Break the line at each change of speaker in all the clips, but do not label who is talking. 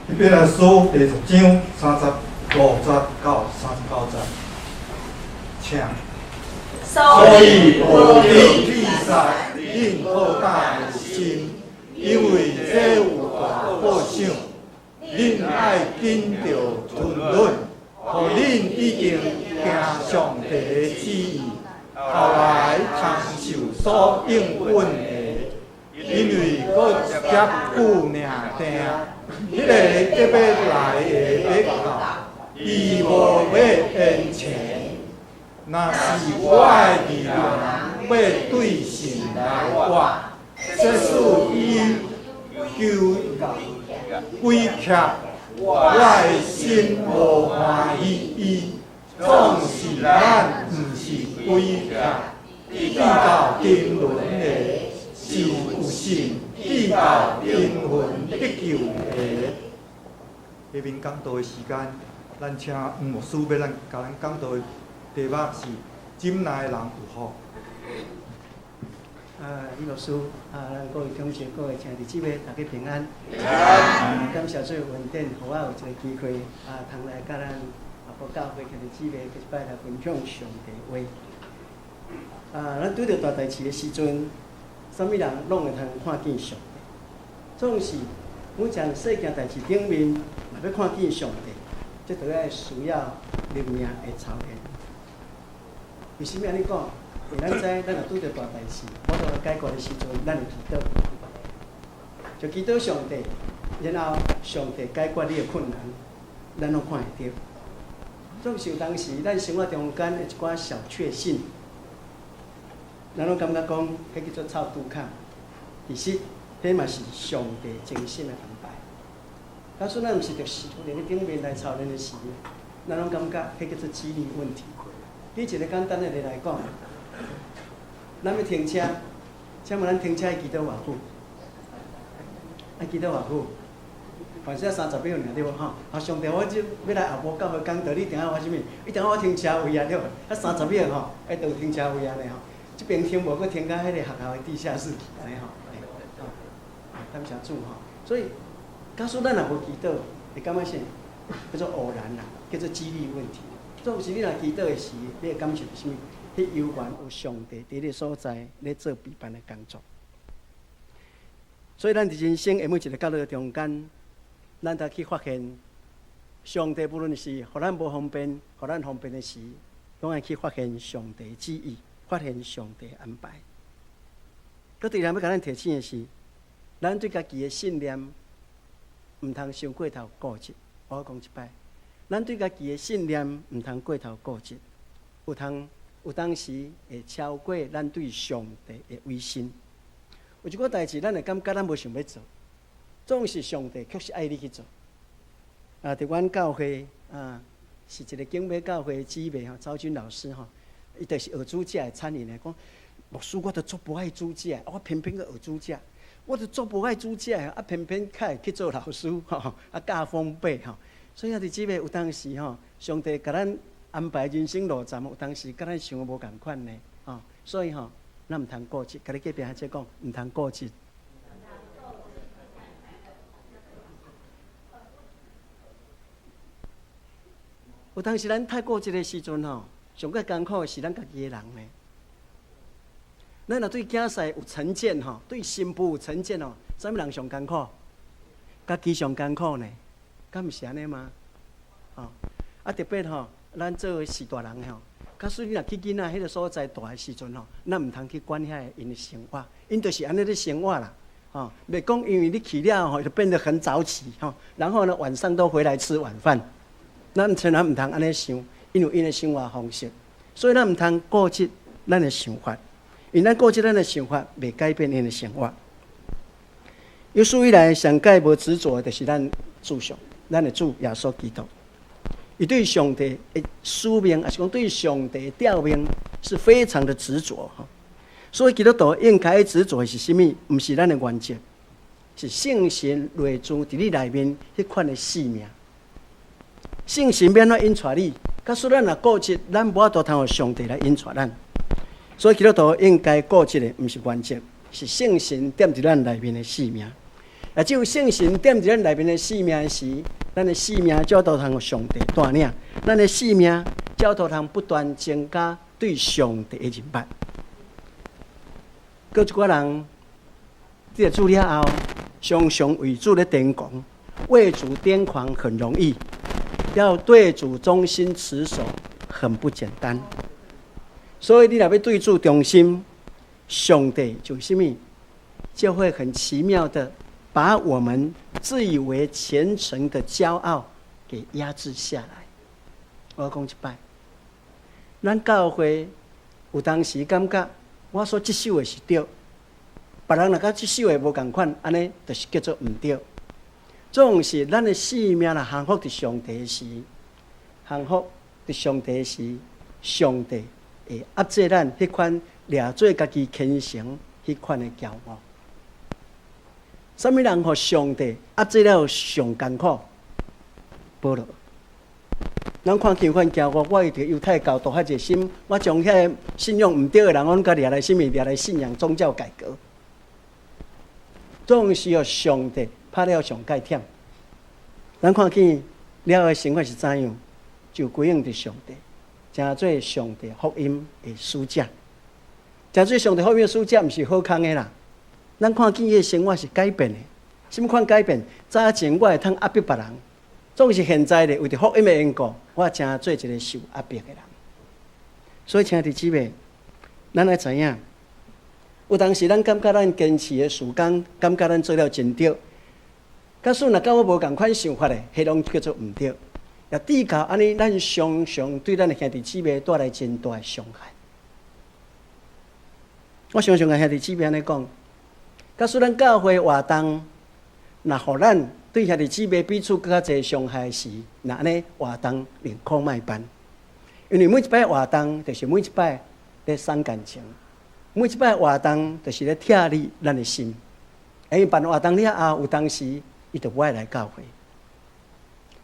一边来数第10章35节到39节，请。所以无你比赛，恁好大的心，因为这有大报赏。恁爱紧着存论，互恁已经行上帝的旨意，后来通受所应允的，因为搁接久命定，迄个得要来的要到，伊无要延前。若是我的义人要对神来活，这事伊归客，我的心无欢喜伊。总是咱毋是归客，遇到天伦的，是有神遇到天伦得救的。下面讲道的时间，咱请牧师要甲咱讲道的题目是金内人有福。
李牧师，各位同学、各位兄弟姊妹，大家平安。感谢主恩典，互我有一个机会，通来甲咱福教会兄弟姊妹一摆来分享上帝话。咱拄着大代志的时阵，啥物人拢会通看见上帝。总是每件世件代志顶面，若要看见上帝，这都要需要灵命的操练。为什么安尼讲？因为咱知，咱若拄着大代志，无法度解决的时阵，咱会祈祷，就祈祷上帝，然后上帝解决你的困难，咱拢看会到。总是有当时，咱生活中间的一寡小确幸，咱拢感觉讲，迄叫做臭拄卡。其实，迄嘛是上帝精心的安排。假使咱毋是着是连咧顶面来操练的时，咱拢感觉迄叫做几率问题。举一个简单的例来讲，咱要停车，请问咱停车要几多偌久？要几多偌久？反正30秒尔对无吼？上帝，我即要来后晡教会讲道，你定下我啥物？你定下我停车位啊对无？30秒吼，到停车位安尼吼。即边停无，佮停到迄个学校的地下室去安尼吼。感谢主吼。所以，假使咱若无祈祷，会感觉啥？叫做偶然啦，叫做几率问题。总是你若祈祷的时，你会感受啥物？迄有缘有上帝伫你所在咧做备办的工作。所以咱伫人生的每一个角落中间，咱得去发现，上帝无论是互咱无方便，互咱方便的时，拢爱去发现上帝旨意，发现上帝安排。搁第二要甲咱提醒的是，咱对家己的信念，毋通伤过头固执。我讲一摆。咱对家己的信念毋通过头固执，有当时会超过咱对上帝的威信。有一个代志，咱会感觉咱无想要做，总是上帝确实爱你去做。伫阮教会是一个景美教会的姊妹赵军老师伊就是学煮食的产业的，讲牧师我都足无爱煮食，我偏偏去学煮食，我都足无爱煮食，偏偏较去做老师教风辈所以弟姊妹有当时上帝甲咱安排人生路站，有当时甲咱想的无共款呢所以咱毋通固执，甲你隔壁阿姐讲，毋通固执。有当时咱太固执的时阵上较艰苦的是咱家己的人呢。咱若对囝婿有成见对新妇有成见啥物人上艰苦？家己上艰苦呢？敢毋是安尼吗？特别咱做是大人假使你若去囡仔迄个所在大的时阵咱毋通去管遐因的生活，因就是安尼咧生活啦。袂讲因为你去了就变得很早起然后呢晚上都回来吃晚饭。咱千万毋通安尼想，因为因的生活方式，所以咱毋通固执咱的想法，因咱固执咱的想法，袂改变因的生活。有史以来上界无执着的，就是咱主上。咱的主耶稣基督，伊对上帝的使命，还是讲对上帝的调命，是非常的执着所以基督徒应该执着的是什么？不是咱的原则，是圣神内住伫你内面迄款的使命。圣神免怎引带你？假使咱若固执，咱无法度通互上帝来引带咱。所以基督徒应该固执的，不是原则，是圣神踮伫咱内面的使命。也只有圣神点伫咱内面的生命时，咱的生命才都通上帝带领，咱的生命才都通不断增加对上帝的认捌。搁一寡人，这个主了后，常常为主咧癫狂，为主癫狂很容易，要对主忠心持守很不简单。所以你若要对主忠心，上帝就什么，就会很奇妙的把我们自以为虔诚的骄傲给压制下来。我要讲一摆，咱教会有当时感觉我所接受的是对，别人若甲接受的无共款，安尼就是叫做唔对。总是咱的生命若幸福伫上帝时，幸福伫上帝时，上帝会压制咱迄款掠做家己虔诚迄款的骄傲。什么人互上帝压制了上艰苦？保罗。咱看见款骄傲，我为着犹太教徒遐热心，我将遐信仰唔对的人，我甲掠来什么？掠来信仰宗教改革。总是要上帝拍了上界忝。咱看见了的生活是怎样？就归应着上帝，成做上帝福音的使者。成做上帝福音的使者，毋是好康的啦。咱看见伊的生活是改变的。什么款改变？早前我会通压迫别人，总是现在咧为着福音的缘故，我成做一个受压迫的人。所以，亲爱的姊妹，咱要知影，有当时咱感觉咱坚持的事工，感觉咱做了真对，假使若甲我无共款想法的，迄拢叫做毋对。也对到安尼，咱常常对咱的兄弟姊妹带来真大的伤害。我常常甲兄弟姊妹安尼讲，假使咱教会活动，若互咱对兄弟姊妹彼此更较侪伤害时，那安尼活动连空卖办。因为每一摆活动，就是每一摆咧伤感情，每一摆活动，就是咧拆裂咱的心。因为办活动了后，有当时伊就不爱来教会，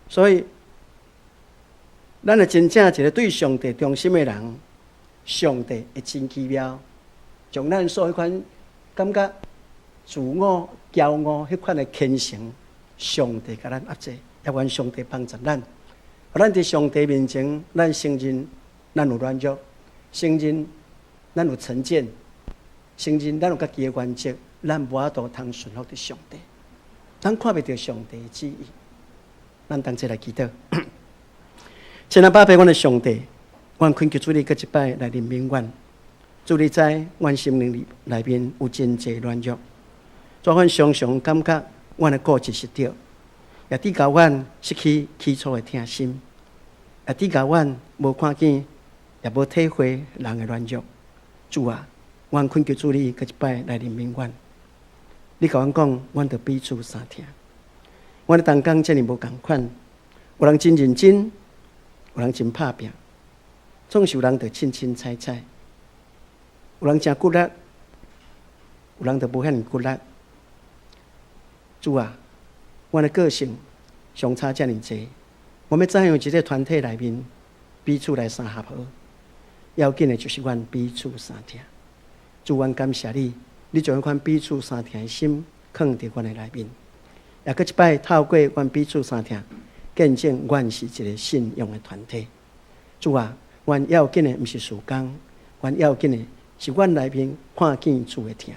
所以。咱是真正一个对上帝忠心的人，上帝会真奇妙，将咱所有迄款感觉自我、骄傲迄款的虔诚，上帝甲咱压制，也愿上帝帮助咱。咱伫上帝面前，咱承认咱有软弱，承认咱有成见，承认咱有家己的原则，咱无法度通顺服伫上帝，咱看袂到上帝的旨意。咱同齐来祈祷。亲爱宝贝，阮的上帝，阮恳求主你搁一摆来临免阮。主你知，阮心灵内面有真济软弱，主阮常常感觉阮的固执是对，也抵教阮失去起初的疼心，也抵教阮无看见，也无体会人的软弱。主啊，阮恳求主你搁一摆来临免阮。你甲阮讲，阮着彼此相听。阮的同工遮尔无共款，有人真认真。有人真拍拼，总是有人就凊凊彩彩，有人真骨力，有人就无遐尔骨力。主啊，我的个性相差遮尔济，我们怎样一个团体内面彼此来相合好？要紧的就是阮彼此相听。主，阮感谢你，你将迄款彼此相听的心放伫阮的内面，也搁一摆透过阮彼此相听。见证阮是一个信仰的团体，主啊，阮要紧的毋是事工，阮要紧的是阮内面看见主的听，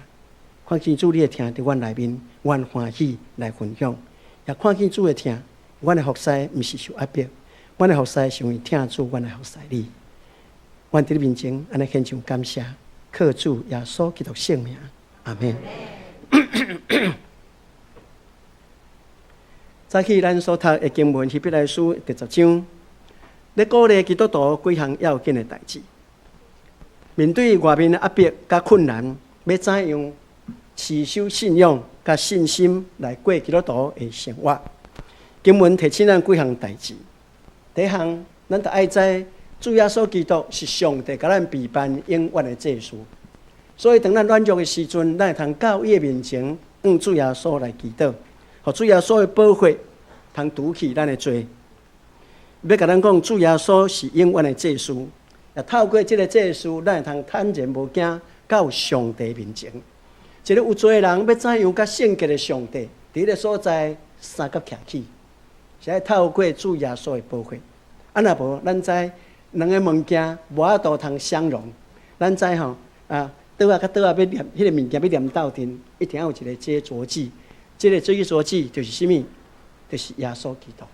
看见主你的听伫阮内面，阮欢喜来分享，也看见主的听，阮的服侍毋是受压迫，阮的服侍是因为听主，阮来服侍你。阮伫你面前安尼献上感谢，靠主耶稣基督圣名，阿门。早起咱所读的经文，希伯来书第10章，咧鼓励基督徒几项要紧的代志。面对外面的压迫甲困难，要怎样持守信仰甲信心来过基督徒的生活？经文提醒咱几项代志。第一项，咱得爱知主耶稣基督是上帝甲咱备办永远的祭司，所以当咱软弱的时阵，咱会通到伊的面前，主耶稣来祈祷。互主耶稣的保护，通除去咱的罪。要甲咱讲，主耶稣是永远的祭司，也透过这个祭司，咱会通坦然无惊到上帝面前。一个有罪的人要怎样甲圣洁的上帝伫迄个所在三角徛起，是爱透过主耶稣的宝血。啊，若无，咱知两个物件无法度通相容。咱知吼倒甲倒要念迄个物件要念斗阵，一定要有一个接着剂。这个接着剂就是什么？就是耶稣基督。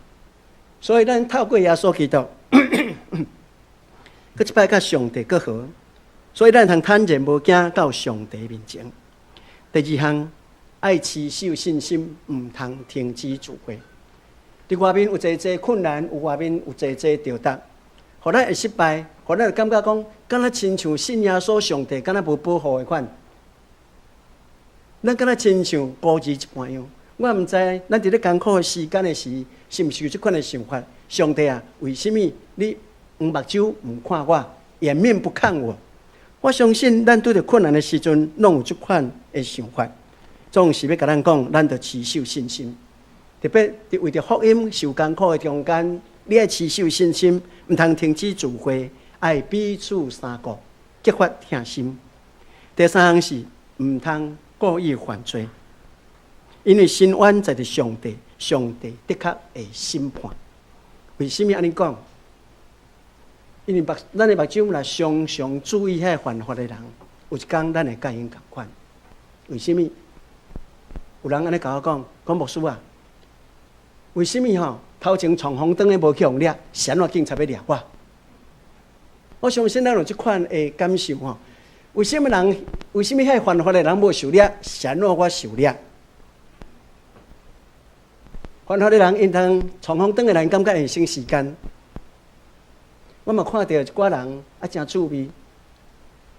所以咱透过耶稣基督，搁一摆甲上帝搁好。所以咱通坦然无惊到上帝面前。第二项，爱持守信心，毋通停止聚会。伫外面有侪困难，外面有侪挑战，互咱会失败，互咱会感觉讲，敢若亲像信耶稣上帝，敢若无保护的款。咱敢若亲像孤儿一般样。我毋知咱伫咧艰苦的时间的时，是毋是有即款的想法？上帝啊，为什么你目睭毋看我，掩面不看我？我相信咱拄着困难的时阵，拢有即款的想法，总是要甲咱讲，咱着持守信心。特别伫为着福音受艰苦的中间，你爱持守信心，毋通停止聚会，爱彼此相顾，激发疼心。第三项是毋通故意犯罪，因为申冤在伫上帝，上帝的确会审判。为什么安尼讲？因为咱的目睭若常常注意遐犯法的人，有一天咱会甲因共款。为什么？有人安尼甲我讲牧师啊，为什么头前闯红灯的无去互掠，是安怎警察要掠我？我相信咱有即款的感受为什么遐犯法的人无受掠，是安怎我受掠？犯法的人因通闯红灯的人感觉会省时间。我嘛看到一寡人真趣味，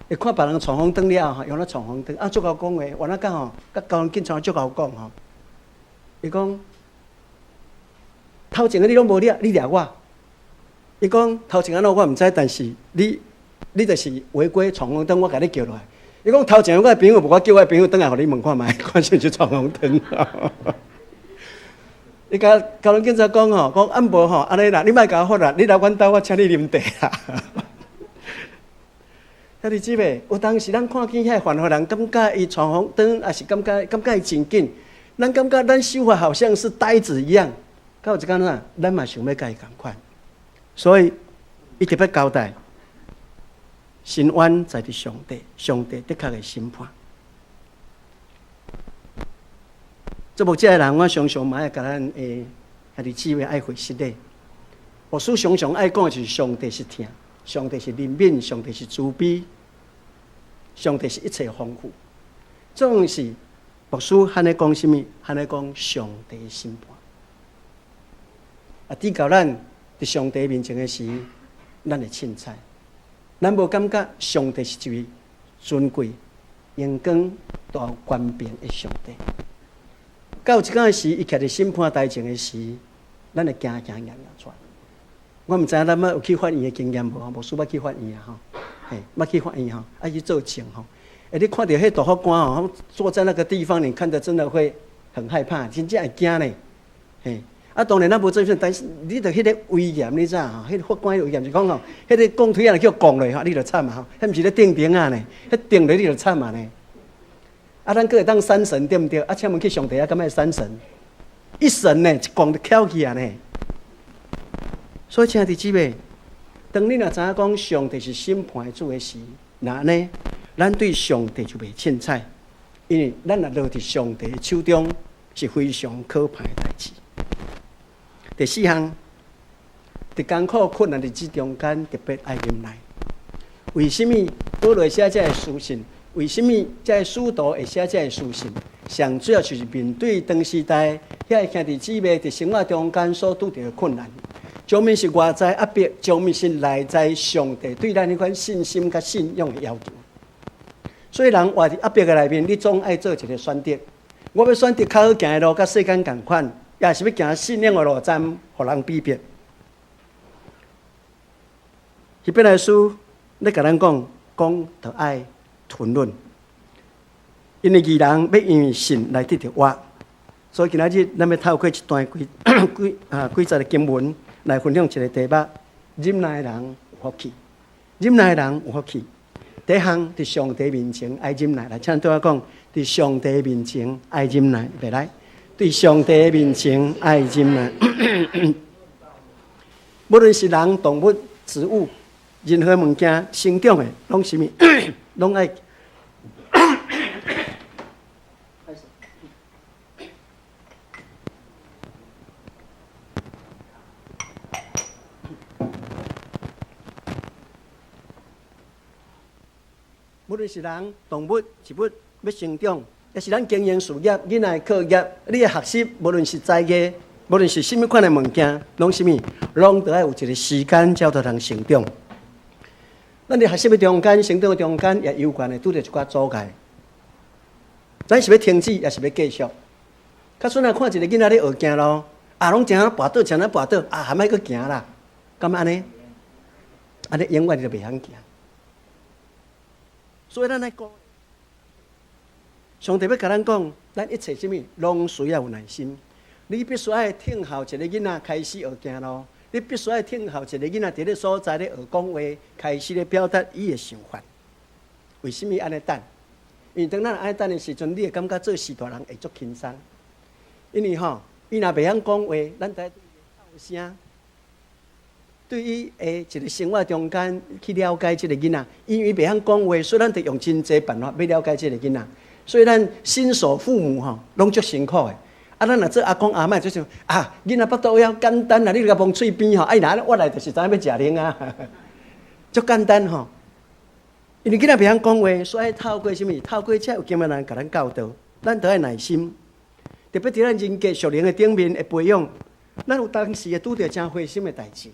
会看别人闯红灯了用咧闯红灯足够讲话，原来讲甲交通警察足够讲伊讲头前你拢无掠，你掠我。伊讲头前安怎我毋知，但是你就是违规闯红灯，我甲你叫落来。伊讲头前我的朋友无我叫我的朋友转来，互你问看卖，看是毋是闯红灯。伊甲交通警察讲讲无安尼啦，你莫甲我发啦，你来阮兜，我请你啉茶啦。兄弟姊妹，有当时咱看见遐犯法人，感觉伊闯红灯，也是感觉伊真紧，咱感觉咱修法好像是呆子一样。到有一天咱嘛想要甲伊共款，所以伊特别交代，申冤在伫上帝，上帝的确会审判。做牧者的人，我常常嘛爱甲咱兄弟姊妹爱回实礼。牧师常常爱讲的就是上帝是疼，上帝是怜悯，上帝是慈悲，上帝是一切丰富。总是牧师安尼讲什么？安尼讲上帝的审判。抵到咱伫上帝面前的时，咱会凊彩，咱无感觉上帝是一位尊贵、阳光、大权柄的上帝。到有一天时，伊徛伫审判台前的时，咱会惊出来。我毋知影咱捌有去法院的经验无？牧师捌去法院捌去法院爱去做证你看到迄大法官坐在那个地方，你看着真的会很害怕，真正会惊呢。当然咱无做啥，但是你着迄个威严，你知迄个法官威严是讲迄个公推叫讲落你着惨迄毋是咧定定呢，迄定落你着惨呢。咱搁会当三审对毋对？请问去上帝敢会三审？一审呢，一讲就翘起呢。所以，亲爱的姊妹，当你若知影讲上帝是审判的主的时，那呢，咱对上帝就袂凊彩，因为咱若落伫上帝的手中是非常可怕的代志。第四项，伫艰苦困难日子中间特别爱忍耐。为什么保罗写这个书信？为什么这个使徒会写这个书信？上主要就是面对当时代遐兄弟姊妹伫生活中间所拄着的困难，将面是外在压迫，将面是内在上帝对咱迄款信心甲信仰的要求。所以人活伫压迫的内面，你总爱做一个选择。我要选择较好行的路，甲世间同款，也是要行信仰的路站，互人比别。希伯来书咧甲咱讲着爱吞忍，因为义人要因为信来得到活，所以今仔日咱要透过一段几节的经文来分享一个题目：忍耐的人有福气。忍耐的人有福气。第一项，伫上帝面前爱忍耐。来，请对我讲，伫上帝面前爱忍耐。来，对对上帝面前爱忍耐。无论是人、动物、植物，任何物件生长的，拢是物，拢爱。无论是人、动物、植物要生长，也是咱经营事业、囡仔课业、你的学习，无论是在业，无论是甚物款的物件，拢是物，拢得要有一个时间，才得通成长。咱伫学习的中间、成长的中间，也有关的拄着一寡阻碍。咱是要停止，也是要继续。较顺啊，看一个囡仔咧学行路，拢正跋倒，正跋倒，还莫阁行啦，敢安尼？安尼永远就袂晓行。所以咱来讲，上帝要甲咱讲，咱一切什么，拢需要有耐心。你必须要听候一个囡仔开始学行路，你必须要听候一个囡仔伫咧所在咧学讲话，开始咧表达伊的想法。为什么安尼等？因为当咱安尼等的时阵，你会感觉做事大人会足轻松。因为伊若袂晓讲话，咱在对伊斗声。对于一个生活中间去了解这个囡仔，因为袂晓讲话，所以咱得用真济办法要了解这个囡仔。所以咱新手父母拢足辛苦的。咱若做阿公阿嬷，就想囡仔腹肚枵简单啊，你甲摸喙边伊若我来就是知影要食零啊，足简单因为囡仔袂晓讲话，所以透过什么？透过这有经验人甲咱教导，咱得要耐心。特别伫咱人格属灵的顶面的培养，咱有当时会拄着真灰心的代志。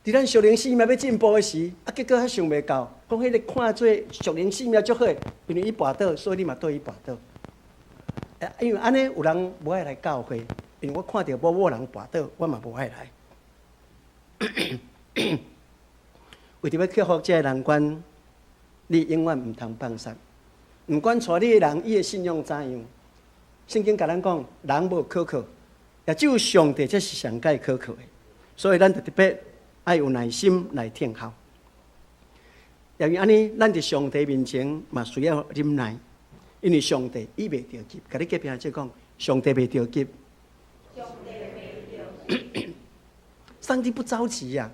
伫咱属灵生命要进步的时，结果还想袂到，讲迄个看做属灵生命足好，因为伊跋倒，所以你嘛对伊跋倒。因为安尼有人无爱来教会，因为我看到某人跋倒，我嘛无爱来。为着要克服这个难关，你永远唔通放松。唔管带你的人，伊的信仰怎样，圣经甲咱讲，人无可靠，也只有上帝才是上界可靠的。所以咱就特别爱有耐心来听候。因为安尼，咱伫上帝面前嘛需要忍耐，因为上帝伊袂着急。甲你隔壁即讲，上帝袂着急。上帝不着急呀。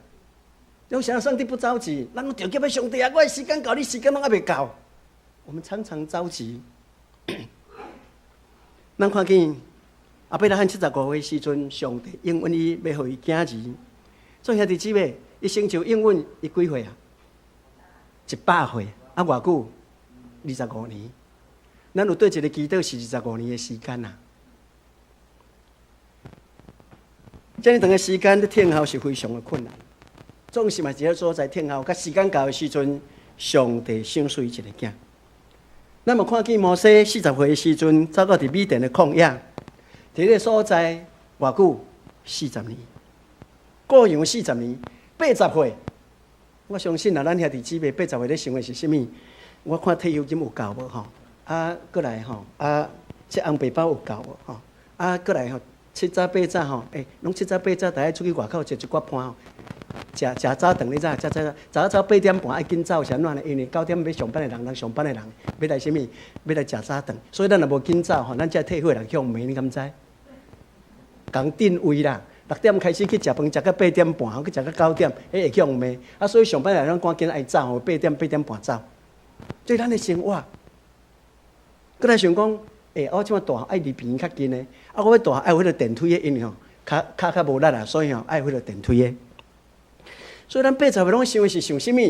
有想上帝不着急，咱着急要上帝啊！我的时间到，你时间拢还袂到。我们常常着急。咱看见阿伯拉罕75岁时阵，上帝应允伊要互伊囝儿。做兄弟姊妹，伊成就应允伊几岁啊？100岁，偌久？25年。咱有对一个祈祷是25年的时间啊。这么长的时间，你听候是非常的困难。总是嘛，一个所在听候，甲时间到的时阵，上帝赏赐伊一个囝。咱嘛看见摩西40岁的时阵，走到伫米甸的旷野，伫个所在偌久？40年。过样40年，80岁。我相信啊，咱兄弟姊妹80岁咧想的是啥物？我看退休金有够无过来这红白包有够无过来七早八早拢七早八早，大家出去外口食一寡盘食早顿，你知？早8点半爱紧走，是安怎呢？因为9点要上班的人，上班的人要来什么？要来食早顿，所以咱若无紧走咱这退休的人向暝，你敢知？讲定位啦，6点开始去食饭，食到8点半，去食到9点，会向暝。所以上班的人赶紧爱走8点半走。所以咱的生活，搁来想讲，我即马大爱离边较近的，我要大爱有迄个电梯的，因为脚较无力啊，所以爱有迄个电梯的。所以咱80岁拢想的是想什么？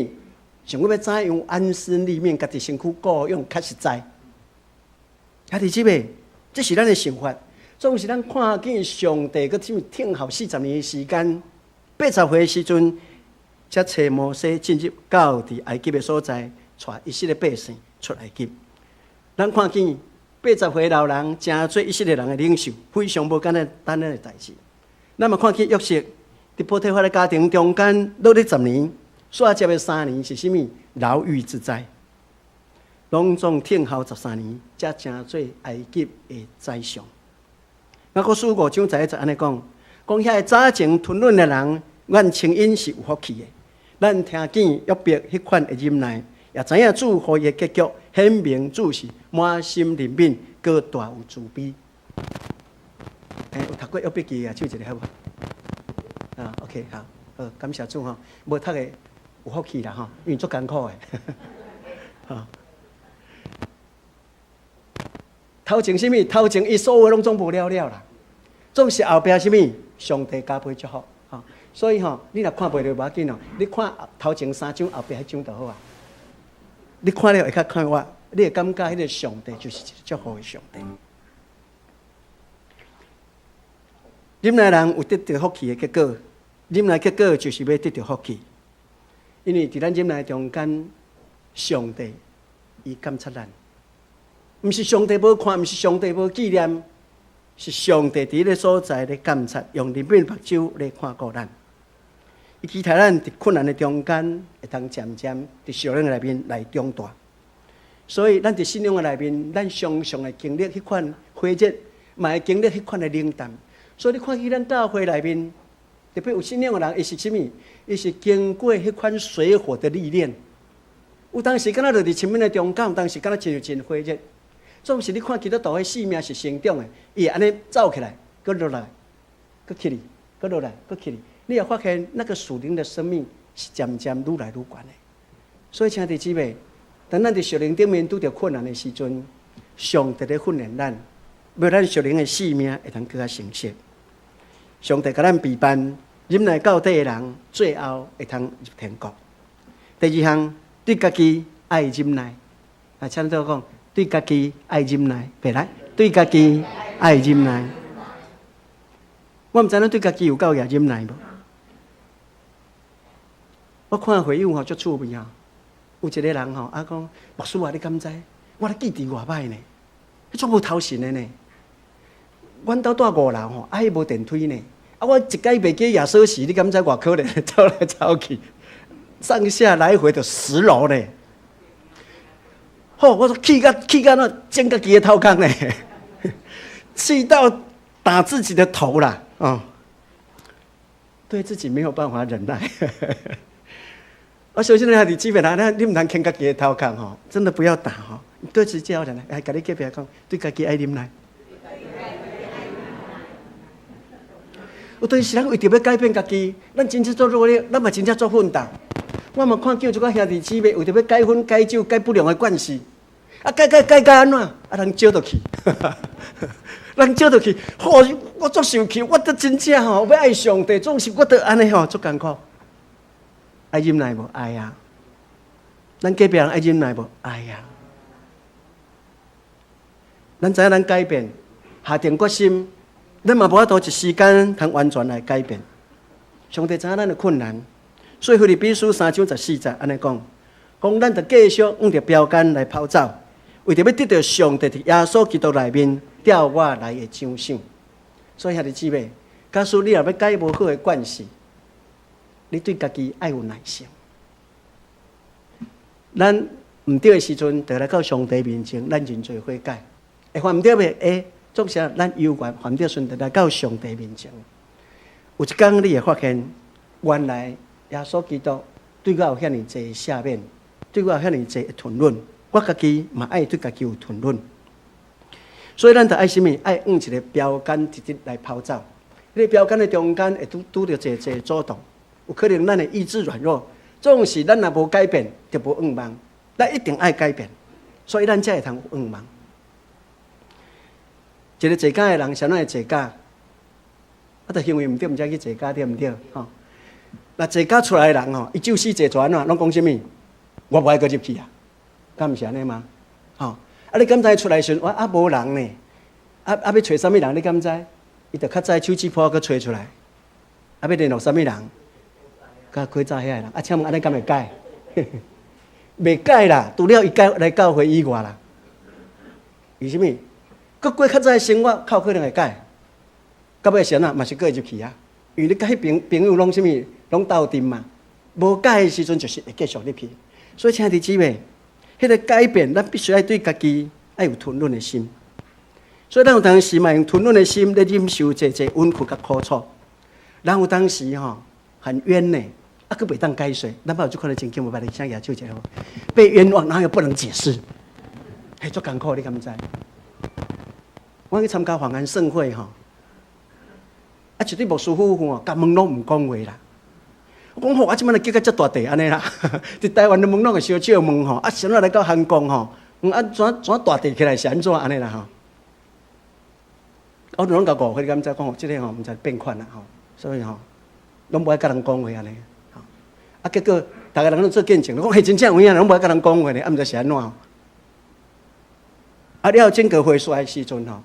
想要怎样安身立命，家己身躯顾用较实在。兄弟姊妹，这是咱的想法。总是咱看见上帝搁什么听候40年的时间，80岁的时阵，才找摩西进入到伫埃及的所在，带以色列百姓出埃及。咱看见80岁老人真做以色列人的领袖，非常无简单的代志。咱嘛看见约瑟伫波提乏的家庭中间落了10年，煞接的3年是什么？牢狱之灾。拢总听候13年，才真做埃及的宰相。我书5章11节安尼讲，遐个早前吞忍的人，阮称因是有福气的。咱听见约伯迄款的忍耐，也知影主予伊的结局，显明主是满心怜悯，搁大有慈悲。过约笔记啊，手一个好无？啊 ，OK， 好，感谢主吼，无读的有福气啦吼，因为足艰苦的。哈，头前什么？头前伊所有拢总无了了啦，总是后壁什么？上帝加倍祝福哈。所以吼，你若看袂到无要紧哦，你看头前3章，后壁迄章就好啊。你看了会较看我，你会感觉迄个上帝就是一个祝福的上帝。忍耐人有得到福气的结果，忍耐结果就是要得到福气。因为伫咱忍耐中间，上帝伊监察咱，毋是上帝无看，毋是上帝无纪念，是上帝伫个所在咧监察，用怜悯目睭咧看顾咱。伊期待咱伫困难的中间，会当渐渐伫属灵内面来长大。所以，咱伫信仰的内面，咱常常会经历迄款火热，嘛会经历迄款的冷淡。所以你看起咱教会内面，特别有信仰的人，伊是啥物？伊是经过迄款水火的历练。有当时敢若落伫前面的中间，有当时敢若真火热。总是你看基督徒的性命是成长的，伊会安尼走起来，搁落来，搁起哩，搁落来，搁起哩。你也发现那个属灵的生命是渐渐愈来愈悬的。所以，亲爱的姊妹，当咱伫属灵顶面拄着困难的时阵，上帝咧训练咱，要咱属灵的性命会通更加成熟。上帝甲咱备办忍耐到底的人，最后会通入天国。第二项，对家己爱忍耐。啊，请做讲，对家己爱忍耐，别来，对家己爱忍耐。我毋知咱对家己有够也忍耐无？我看回应吼足趣味啊！有一个人吼，讲牧师啊，你敢知？我咧记忆偌歹呢，迄种无头神的呢。阮兜住5楼吼，迄无电梯呢。我一摆袂记夜锁匙，你敢知偌可怜？走来走去，上下来回就10楼呢。我说气到那尖家己的头壳呢，气到打自己的头啦！对自己没有办法忍耐。我相信你基本上，你唔通牵家己的头壳吼，真的不要打吼。对自己要忍耐，甲你隔壁讲，对家己爱忍耐。有阵时人为着要改变家己，咱真正做努力，咱嘛真正做奋斗。我嘛看见一个兄弟姊妹为着要改婚、改酒、改不良的惯势，改安怎？人招倒去，人招倒去。我足生气，我得真正吼要爱上帝，总是我得安尼吼足艰苦。爱忍耐无？爱啊！咱隔壁人爱忍耐无？爱啊！咱知影咱改变，下定决心。咱嘛无法度一时间通完全来改变。上帝知影咱的困难，所以腓立比书3章14节安尼讲，咱着继续按着标杆来跑走，为着要得到上帝伫耶稣基督内面调我来的奖赏。所以兄弟姊妹，假使你若要改无好的惯势，你对家己爱有耐心。咱毋对的时阵，就来到上帝面前，咱认罪悔改。会犯毋对的，总是咱有缘犯对顺，就来到上帝面前。有一天，你会发现，原来耶稣基督对我有遐尼济赦免，对我有遐尼济吞忍，我家己嘛爱对家己有吞忍。所以，咱着爱什么？爱用一个标杆直直来跑走。迄个标杆的中间会拄着济阻挡，有可能咱的意志软弱，总是咱若无改变，就无愿望。咱一定爱改变，所以咱才会通有愿望。一个坐假的人，谁会坐假？着行为毋对，毋才去坐假，对毋对？那坐假出来的人伊就是坐船啊，拢讲什么？我无爱搁入去啊，敢毋是安尼吗？你敢知出来时，我无人呢？要找啥物人？你敢知？伊着较早手指破搁找出来，要联络啥物人？甲开早遐个人，请问安尼敢会改？袂改啦，除了伊改来教会以外啦，为什么？搁过较早的生活，较可能会改。到尾时啊，嘛是过入去啊。因为你甲迄朋友拢什么，拢斗阵嘛。无改的时阵，就是会继续入去。所以，亲爱的姊妹，迄个改变，咱必须爱对家己爱有吞忍的心。所以，咱有当时嘛用吞忍的心来忍受这委屈甲苦楚。咱有当时很冤呢，佫袂当解释。咱把有这款的情景，我把你想亚就讲，被冤枉，然后又不能解释，足艰苦，你敢知？我去参加黄安盛会啊，一对牧师夫妇甲门拢毋讲话啦。我讲好，啊，即摆来结到遮大地安尼啦。伫台湾的门拢会烧少门吼，啊，现在来到韩国吼，啊，怎大地起来是安怎安尼啦吼？我拢甲误会，你敢知讲？即个吼毋知变款啦吼，所以吼，拢无爱甲人讲话安尼。啊，结果大家人都做见证，讲嘿真正有影，拢无爱甲人讲话呢，啊，毋知是安怎吼。啊，了整个会衰的时阵吼，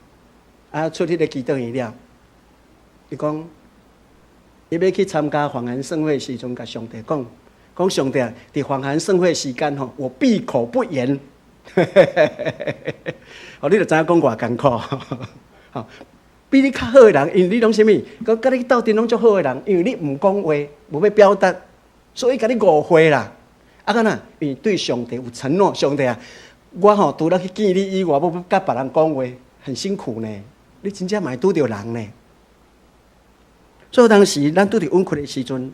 啊，出迄个祈祷院了，伊讲。伊要去参加访韩盛会时阵，甲上帝讲上帝啊，伫访韩盛会时间吼，我闭口不言。哦，你就知影讲偌艰苦。吼，比你较好的人，因为你拢啥物？甲你斗阵拢足好的人，因为你毋讲话，无要表达，所以甲你误会啦。啊，干哪？因为对上帝有承诺，上帝啊，我吼除了去见你以外，要甲别人讲话，很辛苦呢。你真正嘛拄着人呢。所以当时，咱拄伫稳困的时阵，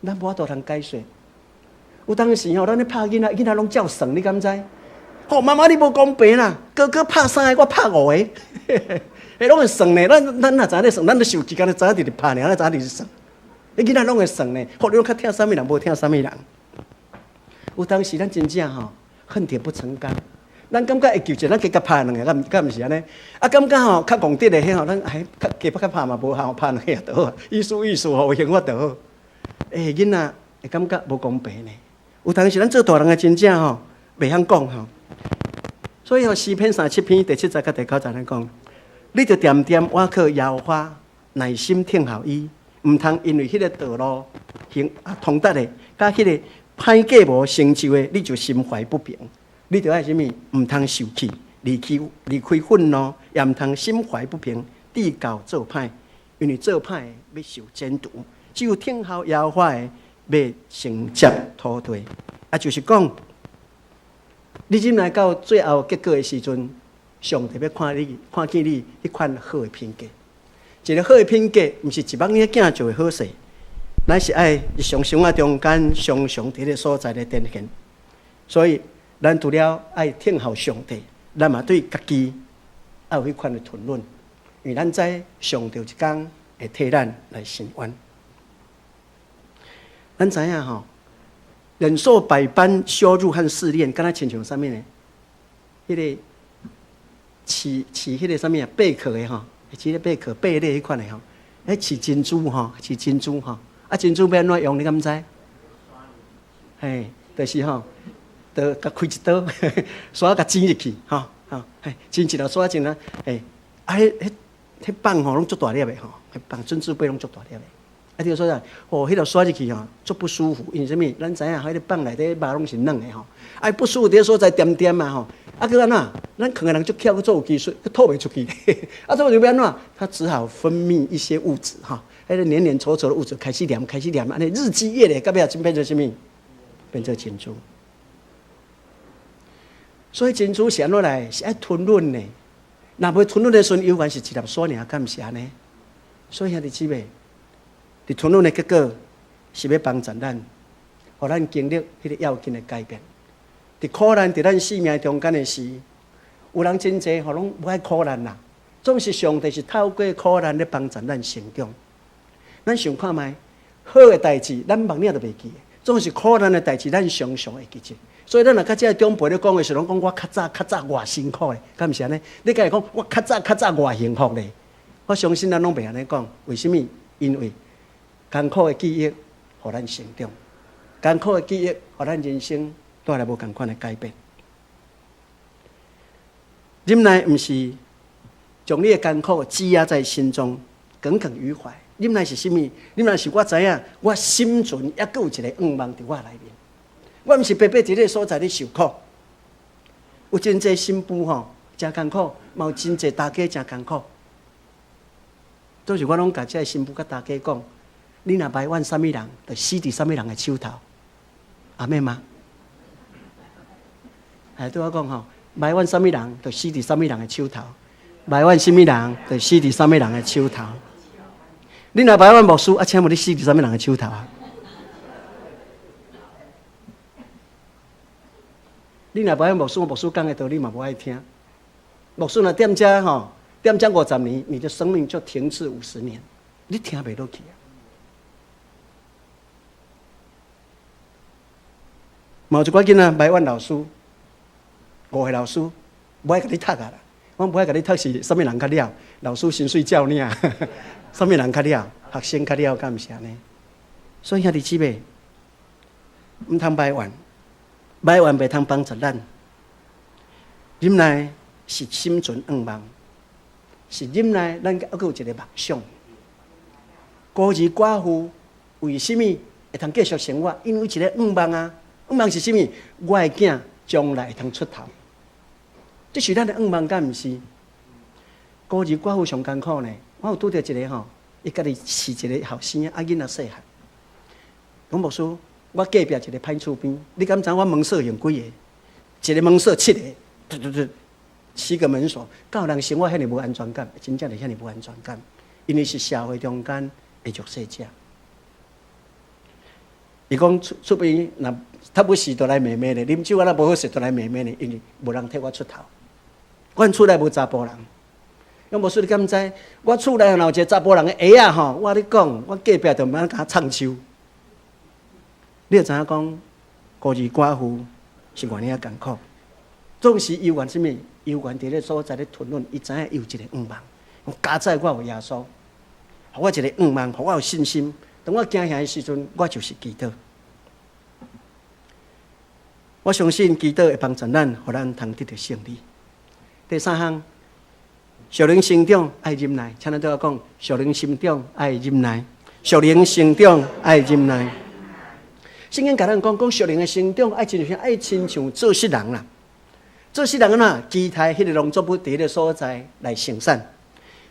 咱无法度通解说。有当时吼，咱咧拍囡仔，囡仔拢照算，你敢知？吼，妈妈你无公平啦，哥哥拍3个，我拍5个，迄拢会算呢。咱哪知影咧算？咱咧手机干咧知影伫咧拍呢，咱知影伫咧算。迄囡仔拢会算呢。吼，你拢较听啥物人，无听啥物人。有当时咱真正吼，恨铁不成钢。咱感觉会救一个，咱加甲拍2个，敢毋是安尼？啊，感觉吼较戆直的迄吼，咱加拍嘛无效，拍2个也倒好，意思吼有幸福就好。囡仔会感觉无公平呢。有当时咱做大人的真正吼，袂晓讲吼。所以诗篇37篇第7节甲第9节来讲，你着点点倚靠耶和华，耐心听候伊，毋通因为迄个道路行通达的，甲迄个歹计无成就的，你就心怀不平。你着爱啥物？毋通受气，离开愤怒，也毋通心怀不平，地搞做歹，因为做歹要受监督。只有听候耶和华的，要承接土地。啊，就是讲，你进来到最后结果的时阵，上帝要看见你迄款好的品格。一个好的品格，毋是一帮你囝就会好势，乃是爱日常生活中间常常伫个所在的展现。所以。咱除了爱听候上帝，咱嘛对家己爱有迄款的吞论，因为咱知上帝一天会替咱来伸冤。咱知影吼，忍受百般羞辱和试炼，敢若亲像啥物呢？迄个饲迄个啥物啊？贝壳的吼，饲个贝壳贝类迄款的吼，饲珍珠吼，饲珍珠吼，啊珍珠要安怎用？你敢知？嘿，就是吼。就甲开一刀，刷甲剪入去，吼，剪一条刷进来，迄棒吼拢足大粒的吼，迄棒珍珠贝拢足大粒的。啊，条刷啊，迄条刷入去吼，足不舒服，因为啥物？咱知影，迄个棒内底肉拢是软的吼，啊不舒服伫所在点点嘛吼，啊佮安怎？咱可能就巧去做有技术，佮吐袂出去，啊做就变安怎？它只好分泌一些物质哈，迄个黏黏稠稠的物质开始黏，安尼日积月累，到尾就变成啥物？变成珍珠。所以珍珠是安怎来？是爱吞润的。若袂吞润的时阵，有原是一粒沙尔，敢毋是安尼？所以兄弟姊妹，伫吞润的结果是要帮助咱，互咱经历迄个要紧的改变。伫苦难伫咱生命中间的时，有人真济，互拢无爱苦难啦。总是上帝是透过苦难咧帮助咱成长。咱想看觅好的代志，咱望领都袂记。总是苦难的代志，咱常常会记住。所以咱若较只长辈咧讲的时候，讲我较早偌辛苦咧，敢毋是安尼？你甲伊讲我较早偌幸福咧，我相信咱拢袂安尼讲。为什么？因为艰苦的记忆，互咱成长；艰苦的记忆，互咱人生带来无同款的改变。忍耐毋是将你的艰苦积压在心中，耿耿于怀。忍耐是甚物？忍耐是我知影，我心存还佫有一个愿望伫我内面。我毋是白白伫个所在咧受苦，有真济新妇吼，真艰苦；嘛有真济大家真艰苦。都是我拢甲这新妇甲大家讲，你若埋怨啥物人，就死伫啥物人的手头。阿妹吗？对我讲吼，埋怨啥物人，就死伫啥物人的手头；埋怨啥物人，就死伫啥物人的手头。你若埋怨牧师，请问你死伫啥物人的手头啊？你若不爱牧师讲的道理嘛，无爱听。牧师若踮遮吼，踮遮50年，你的生命就停滞50年。你听袂落去啊。嘛有一寡囡仔买阮老师，5岁老师，无爱甲你读啊啦。我无爱甲你读是啥物人较了？老师薪水照领，啥物人较了？学生较了，敢毋是安尼？所以兄弟姊妹，毋通埋怨，埋怨袂通帮助咱。忍耐是心存愿望，是忍耐咱还有一个梦想。孤儿寡妇为什么会通继续生活？因为一个愿望啊！愿望是什么？我的囝将来会通出头。这是咱的愿望，敢毋是？孤儿寡妇上艰苦呢。我有拄到一个吼，伊家己饲一个后生啊，囡仔细汉。讲牧师，我隔壁一个歹厝边，你敢知我门锁用几个？一个门锁7个，7个门锁，教人生活遐尼无安全感，真正是遐尼无安全感，因为是社会中间的弱势者。伊讲出边若他不时都来骂骂咧，啉酒啊那无好势都来骂骂咧，因为无人替我出头。阮厝内无查甫人，我无说你敢知？我厝内若有一个查甫人的鞋啊吼，我咧讲，我隔壁就毋通甲唱秋。你就知影讲，孤儿寡妇是偌尔艰苦，总是有缘什么？有缘伫咧所在咧吞论，伊知影有一个愿望。我加在我有耶稣，互我一个愿望，互我有信心。当我惊吓的时阵，我就是祈祷。我相信祈祷会帮助咱，互咱通得到胜利。第三项，属灵成长爱忍耐，请咱对我讲：属灵成长爱忍耐，属灵成长爱忍耐。圣经甲咱讲属灵的成长爱亲像做事人啦，做事人啊，期待迄个农作物伫迄个所在来生产。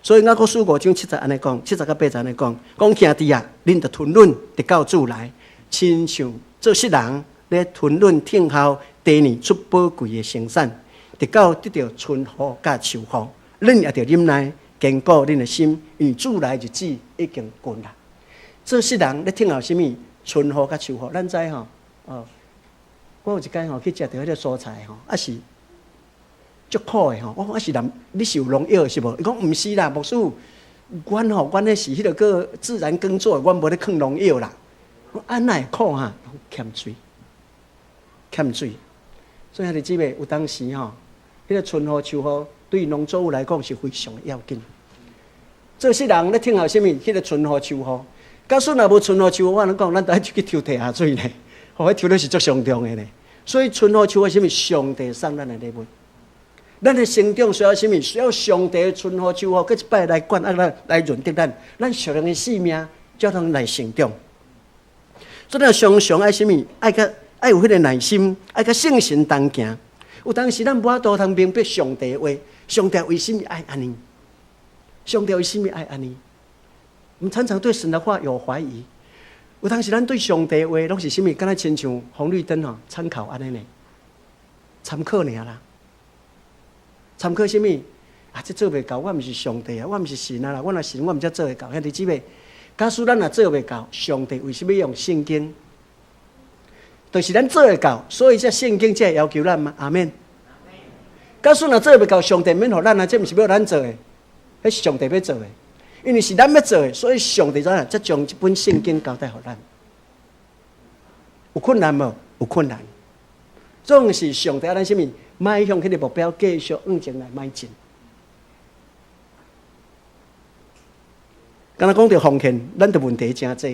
所以雅各书5章70安尼讲，70到80安尼讲，兄弟啊，恁着吞忍得到主来，亲像做事人咧吞忍听候第二出宝贵的生产，得到春雨甲秋雨，恁也着忍耐，坚固恁的心，因为主来日子已经近啦。做事人咧听候什么？春雨甲秋雨，咱知吼，我有一间吼去食到迄个蔬菜吼，啊是。足苦的吼，我讲啊是人，你是有农药是无？伊讲毋是啦，牧师，阮迄是迄个自然耕作，阮无咧放农药啦。安那会苦哈？欠水，欠水。所以兄弟姊妹，有当时吼，迄个春雨秋雨对农作物来讲是非常要紧。做事人咧听候什么？迄个春雨秋雨。假使若无春雨秋雨，我能讲，咱得去抽地下水呢，迄抽的是足上重的呢。所以春雨秋雨什么？上帝送咱的礼物。咱的成长需要什么？需要上帝的春雨秋雨，佮一摆来管来润得咱。咱属灵的生命才通来成长。所以常常爱什么？爱有迄个耐心，爱甲圣神同行。有当时咱无法度通明白上帝的话，上帝为什么爱安尼？上帝为什么爱安尼？我们常常对神的话有怀疑。有当时咱对上帝的话拢是什么？敢若亲像红绿灯吼，参考安尼呢？参考尔啦。参考什么？啊，这做袂到，我毋是上帝啊，我毋是神啊啦，我若神，我毋才做会到。兄弟姊妹，假使咱若做袂到，上帝为什么用圣经？就是咱做会到，所以这圣经才会要求咱嘛。阿免。假使若做袂到，上帝免互咱啊，这毋是要咱做的，迄是上帝要做的。因为是咱要做的，所以上帝怎样才将这本圣经交代互咱？有困难无？有困难。总是上帝咱什么？迈向迄个目标，继续往前来迈进。刚才讲到奉献，咱的问题真多。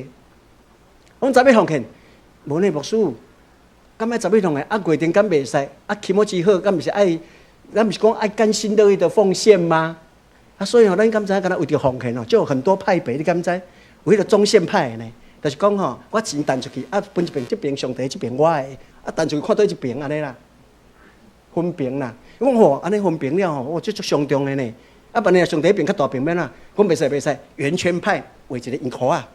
我昨要奉献，无呢牧师，敢爱昨要奉献？啊，规定敢袂使？啊，起码之好，敢毋是爱？咱毋是讲爱甘心乐意的奉献吗？啊，所以咱敢知？敢若为着奉献就有很多派别，你敢知？有迄个宗宪派的呢，就是讲吼，我钱弹出去，啊，分一边，这边上帝，这边我的，啊，弹出去看到一边安尼啦。分平啦，我讲吼，安尼分平了吼，我这足上重的呢。啊，万一上帝边较大平面啦，讲袂使，圆圈派画一个圆箍啊。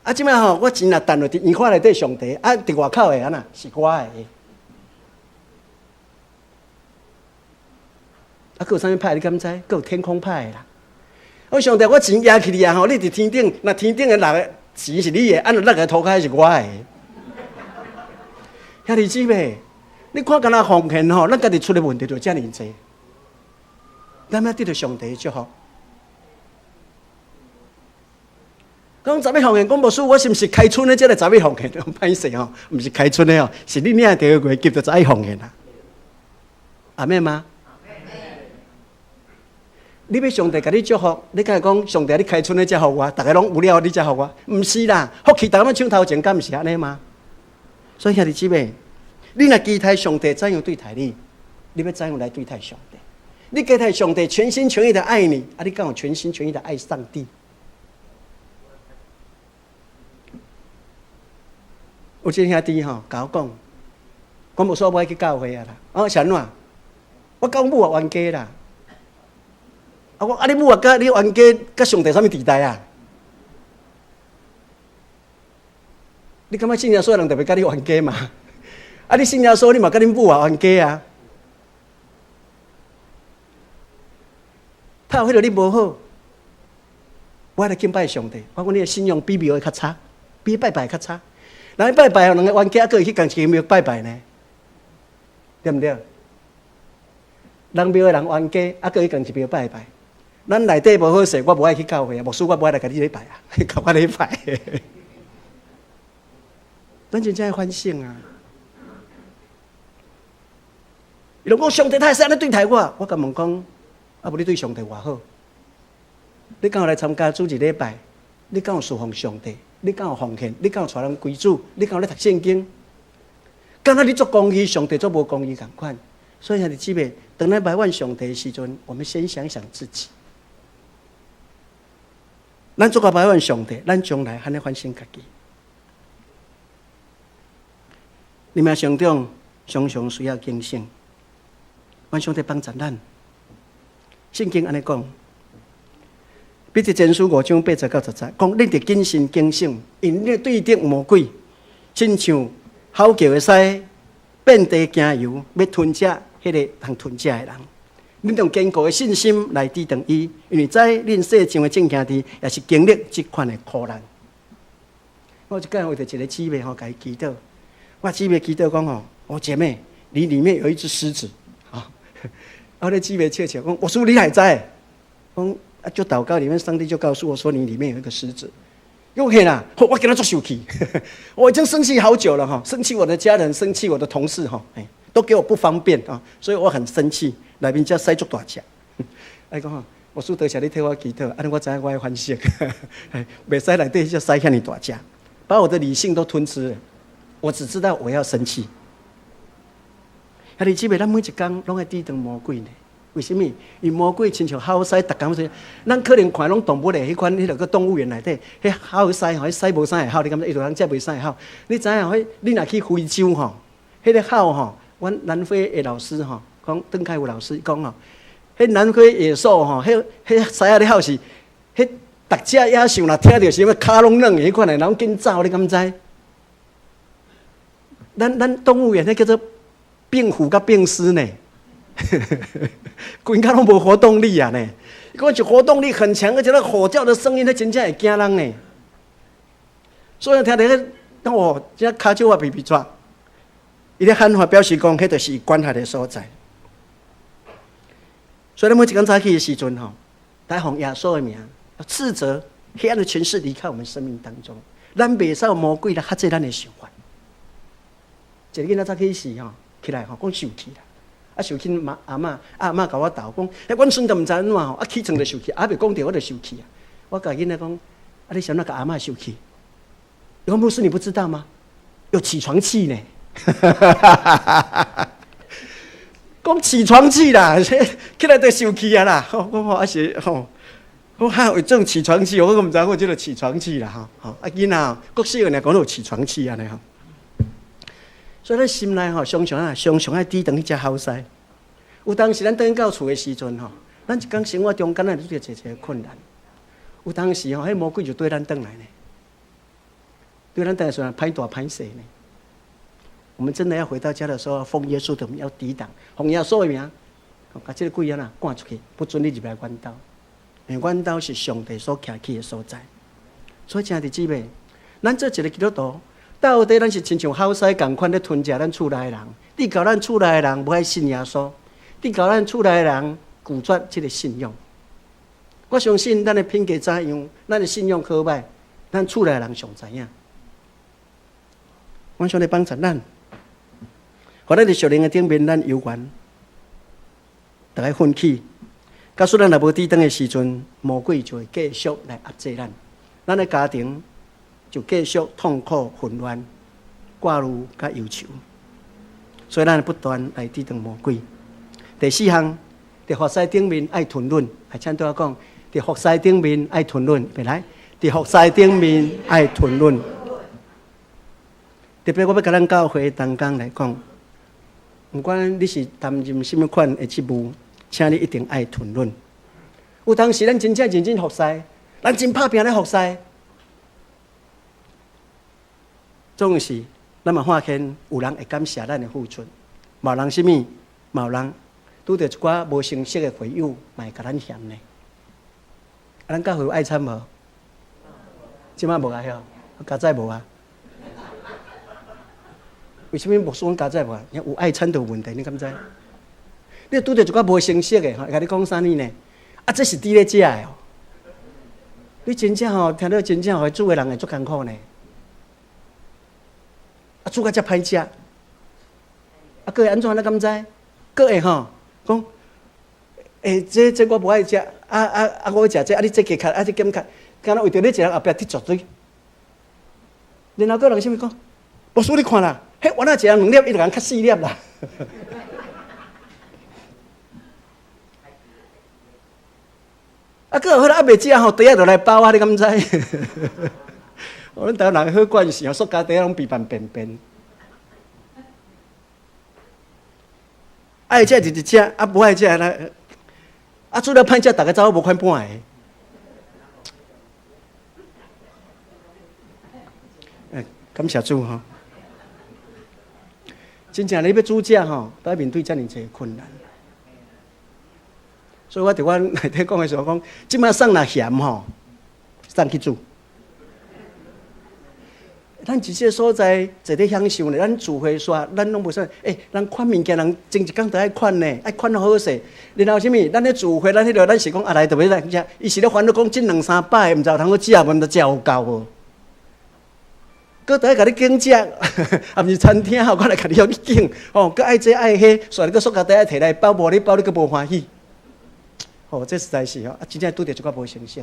啊，即摆吼，我钱若弹落伫圆箍内底上帝，啊，伫外口的安那是我的。啊，佫有啥物派？你敢知？佫有天空派啦。我上帝，我钱压起你啊吼，你伫天顶，那天顶的六个钱是你的，啊，那个涂骹是我的。兄弟姊妹。你看，敢若奉献吼，咱家己出的问题就遮尔济，咱要得到上帝就好。讲十一奉献，讲牧师，我是毋是开春的这个十一奉献？歹势吼，毋是开春的哦，是你领第二月急着十一奉献啦。阿妹吗？你要上帝给你祝福，你敢会讲上帝你开春的才互我，大家拢有了你才互我？毋是啦，福气大家抢头前，敢毋是安尼吗？所以兄弟姊妹，你若期待上帝怎样对待你，你要怎样来对待上帝？你期待上帝全心全意的爱你，啊，你敢有全心全意的爱上帝？有一个兄弟吼，甲我讲，我无说我爱去教会啊啦。哦，是安怎？我讲母也冤家啦。啊，我你母也甲你冤家，甲上帝啥物地带啊？你感觉信耶稣的人特别甲你冤家嘛？啊，你信耶稣，你嘛甲恁母也冤家啊？他有迄个你无好，我来敬拜上帝。我讲你的信仰比庙会较差，比拜拜较差。人拜拜后，人个冤家还佫会去共一间庙拜拜呢，对毋对？人庙的人冤家，还佫去共一庙拜拜。咱内底无好势，我无爱去教会啊，牧师我无爱来甲你礼拜啊，甲我礼拜。咱真正要反省啊！伊拢讲上帝他会使安尼对待我，我甲问讲，啊无你对上帝偌好？你敢有来参加主日礼拜？你敢有侍奉上帝？你敢有奉献？你敢有带人归主？你敢有咧读圣经？敢若你做公义，上帝做无公义共款。所以兄弟姊妹，当咱埋怨上帝的时阵，我们先想想自己。咱做个埋怨上帝，咱将来还能反省家己。你们上中常常需要警醒，愿上帝帮助咱。圣经安尼讲。彼得前书5章8节到10节，讲恁得谨慎警醒，因恁对敌魔鬼，亲像吼叫会使遍地行游，要吞食迄个通吞食的人。恁用坚固的信心来抵挡伊，因为在恁世上的正行地，也是经历这款的苦难。我就干为着一个姊妹吼，甲伊祈祷。我姊妹祈祷讲吼，我姐妹，你里面有一只狮子啊！我那姊妹笑笑讲，我说你还在？讲。啊！就祷告里面，上帝就告诉我说：“你里面有一个狮子。”又嘿啦，我跟他做生气，我已经生气好久了哈，生气我的家人，生气我的同事哈，都给我不方便啊，所以我很生气。来宾家塞足大只，哎讲哈，我说多谢你替我祈祷，安尼我知影我要反省，袂使内底就塞遐尼大只，把我的理性都吞吃了。我只知道我要生气。兄弟姊妹，咱每一天拢爱抵挡魔鬼呢。为什么？因魔鬼亲像好狮，逐工说，咱可能看拢动物的迄款，迄个动物园内底，迄好狮吼，迄狮无啥会好，你感觉伊就人遮袂啥会好？你知影？迄你若去非洲吼，迄个好吼，阮南非的老师吼，讲邓凯武老师讲吼，迄南非野兽吼，迄狮仔咧好是，迄逐只野兽若听到什么骹拢软的迄款的，人紧走，你敢知？咱动物园迄叫做病虎甲病狮呢。规家拢无活动力啊呢！讲就活动力很强，而且那吼叫的声音，那真正会惊人呢。所以听到迄，哦，这骹手啊皮皮抓，伊咧喊话表示讲，迄就是关系的所在。所以咱每一天早起的时阵吼，来奉耶稣的名，要斥责黑暗的权势离开我们生命当中，咱袂使有魔鬼来克制咱的想法。一个囡仔早起时吼，起来吼，讲受气啦。啊，受气阿嬷甲我斗讲，阮孙都毋知安怎吼，起床就受气，还袂讲着我就受气啊。我甲囡仔讲，你想那甲阿嬷受气？伊讲牧师你不知道吗？有起床气呢。讲起床气啦，起来就受气啊啦。我还是吼，我还有这种起床气，我毋知我就是起床气啦吼。囡仔国小人讲有起床气安尼吼。所以咱心内吼，常常爱抵挡迄只好狮。有当时咱倒到厝的时阵吼，咱一工生活中间咱遇到一个困难。有当时吼，迄魔鬼就对咱倒来呢，对咱倒来说歹大歹势呢。我们真的要回到家的时候，奉耶稣的名要抵挡，奉耶稣的名，把这个鬼啊赶出去，不准你入来阮兜。因为阮兜是上帝所徛起的所在。所以，亲爱的姊妹，咱做一个基督徒。到底咱是亲像好狮共款咧吞食咱厝内的人，你教咱厝内的人无爱信耶稣，你教咱厝内的人拒绝这个信仰。我相信咱的品格怎样，咱的信仰好歹，咱厝内人上知影。阮上帝帮助咱，互咱伫属灵的顶面，咱游玩，大家奋起。假使咱若无抵挡的时阵，魔鬼就会继续来压制咱，咱的家庭就继续痛苦、混乱、挂虑、甲忧愁。所以咱不断来抵挡魔鬼。第四项，伫服侍顶面爱吞忍，还请对我讲，伫服侍顶面爱吞忍，别来，伫服侍顶面爱吞忍。特别我要甲咱教会同工来讲，不管你是担任什么款的职务，请你一定爱吞忍。有当时咱真正认真服侍，咱真拍拼咧服侍，总是咱嘛看见有人会感谢咱的付出，嘛有人什么，嘛有人拄到一寡无成熟的会友，嘛会甲咱嫌呢。咱教会有爱餐无？即摆无啊？晓？加载无啊？为什么牧师讲加载无啊？有爱餐就有问题，你敢知？你拄到一寡无成熟的，甲你讲啥物呢？啊，这是伫咧食的哦。你真正吼，听到真正互煮的人会足艰苦呢。啊，煮甲遮歹食，啊，佫会安怎？你敢知？佫会吼讲，这我无爱食，我食这，你这加卡，这减卡，敢若为着你一人后壁踢绝对。然后佫人啥物讲？牧师你看啦，迄我那一人2粒，伊就共较4粒啦。啊，佫有迄个未食吼，茶仔就来包啊，你敢知？我们台湾人好惯势，塑胶袋拢比办便便。爱食就食，啊不爱食来，啊煮了歹食，大家走无款半个。感谢主吼！真正你要煮食吼，都要面对遮尔济困难。所以我伫阮内底讲的时候讲，即摆送若咸吼，送去煮。咱一些所在坐咧享受咧，咱聚会煞，咱拢无啥。咱款物件，人前一工都爱款呢，爱款好势。然后什么？咱咧聚会，咱迄个，咱是讲来就要来食。伊是咧烦恼讲，这2、3摆，毋知有通好食无？毋知食有够无？搁倒来甲你敬食，啊，毋是餐厅吼，我来甲你要去敬。哦，搁爱这爱迄，煞你搁塑胶袋摕来包，无你包你搁无欢喜。哦，这实在是哦，真正拄着一寡无成熟。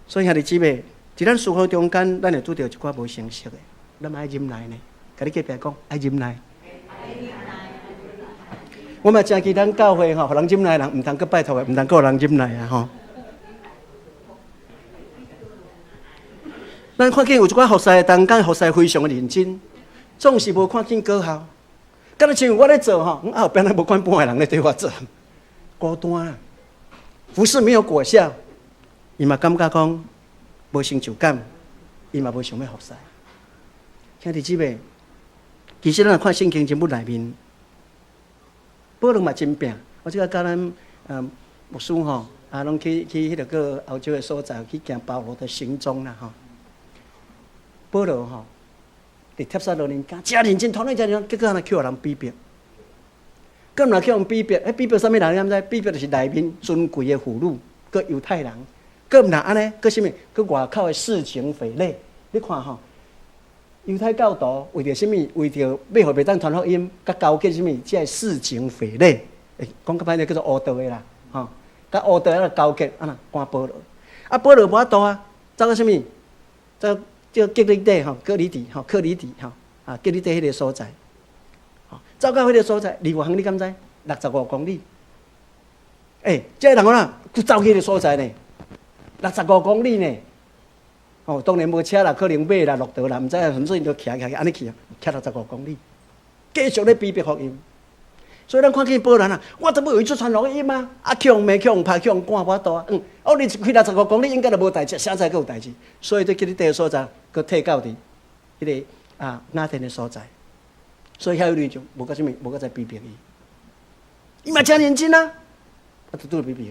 所以兄弟姊妹。伫咱生活中间，咱会拄到一寡无成熟的，咱爱忍耐呢。甲你隔壁讲，爱忍耐。我嘛真记咱教会吼，互人忍耐人，毋通去拜托的，毋通互人忍耐啊吼。咱看见有一寡服侍的同工，服侍非常的认真，总是无看见果效。敢若像我咧做吼，后边咧无管半个人咧对我做，孤单啊，服侍没有果效，伊嘛感觉讲。无成就感，伊嘛无想要服侍。兄弟姊妹，其实咱看圣经节目内面，保罗嘛真拼。我即个教咱牧师吼，拢去迄个个欧洲的所在去行保罗的行踪啦吼。保罗吼，伫帖撒罗尼迦真认真，同那真认真，结果安尼去互人比逼。咁若去互人比逼，比逼啥物人？你知？比逼就是内面尊贵的妇女，个犹太人。佫毋若安尼，佫什物？佫外口的事情匪类。你看吼，犹太教徒为着什物？为着要互袂当传福音，甲交结什物？即个事情匪类。讲较歹咧，叫做乌道的啦，吼。甲乌道咧交结，安那赶保罗。啊，保罗无法度啊，走到什物？走叫革哩底吼，克里底吼，克里底吼，啊，革哩底迄个所在。吼，走到迄个所在，离外行你敢知？65公里。即个人讲啦，佮走去迄个所在呢。65公里呢，哦，当然无车啦，可能马啦、骆驼啦，毋知啊，甚至因就骑安尼去啊，骑65公里，继续咧逼迫福音。所以咱看见保罗啊，我怎么有一出传福音啊？啊，去用骂、去用拍、去用赶，无法度啊。你开65公里应该就无代志，啥才佫有代志？所以这叫你第个所在，佫退到伫迄个雅典的所在。所以遐有人就无个什物，无个再逼迫伊。伊嘛真认真啊，就拄逼迫。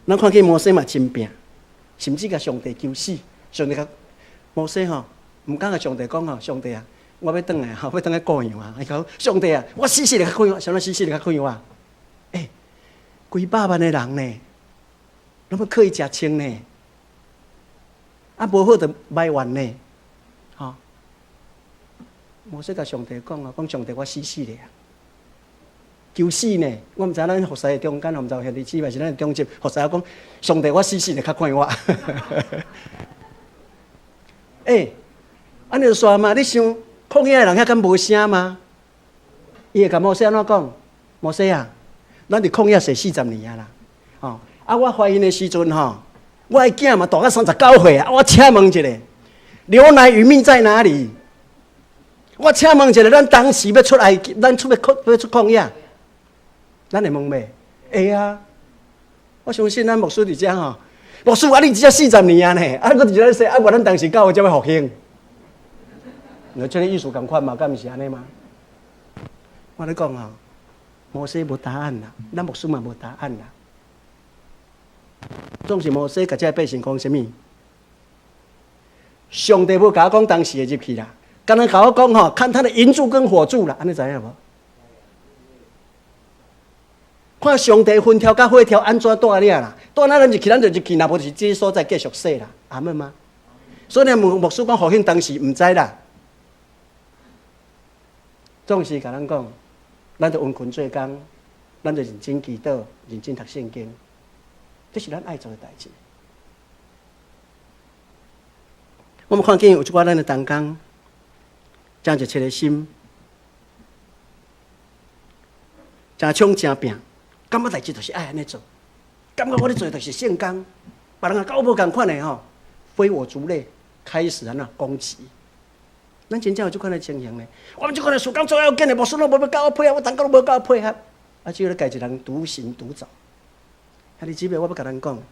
咱看见摩西嘛真拼，甚至甲上帝求死。上帝甲摩西吼，毋敢甲上帝讲吼，上帝啊，我要转来吼，要转来过样啊！伊讲上帝啊，我死死来开啊，想要死死来开啊！规几百万的人呢，拢要靠伊食穿呢，啊无好就埋怨呢，吼、摩西甲上帝讲啊，讲上帝我死咧啊，求死呢！我毋知咱服侍的中间，毋知兄弟姊妹是咱的中间，服侍讲上帝我死咧，较看我。安尼就煞嘛？你想旷野的人遐敢无声吗？伊会甲摩西安怎讲？摩西啊，咱伫旷野踅40年啊啦，吼！啊，我怀孕的时阵吼，我的囝嘛大到39岁啊！我请问一下，牛奶与蜜在哪里？我请问一下，咱当时要出来，咱要出旷野，咱会问袂？会啊！我相信咱牧师伫遮吼，牧师啊，你只40年啊呢，啊，佫伫遮说，啊，无咱当时教会才要复兴。那这个意思同款嘛，敢毋是安尼吗？我咧讲啊，摩西无答案啦，咱牧师嘛无答案啦。总是摩西甲这百姓讲什么？上帝无甲我讲当时的日期啦，刚才甲我讲吼，看他的银柱跟火柱啦，安尼知影无？看上帝分条甲火条安怎带了啦？带咱日期，咱就日期，若无就是这所在继续说啦，阿门吗？所以呢，牧师讲复兴当时毋知啦。总是甲咱讲，咱就温群做工，咱就认真祈祷，认真读圣经，这是咱爱做的代志。我们看见有一寡咱的同工，真热切的心，真冲真拼，感觉代志就是爱安尼做，感觉我咧做就是圣工，别人啊跟我无共款的吼，非我族类，开始安那攻击。咱真正有这款的情形呢？我们这款的事工做要紧的，牧师拢无要甲我配合，我同工都无甲我配合，啊，只有咧家一人独行独走。兄弟姊妹，我要甲咱讲，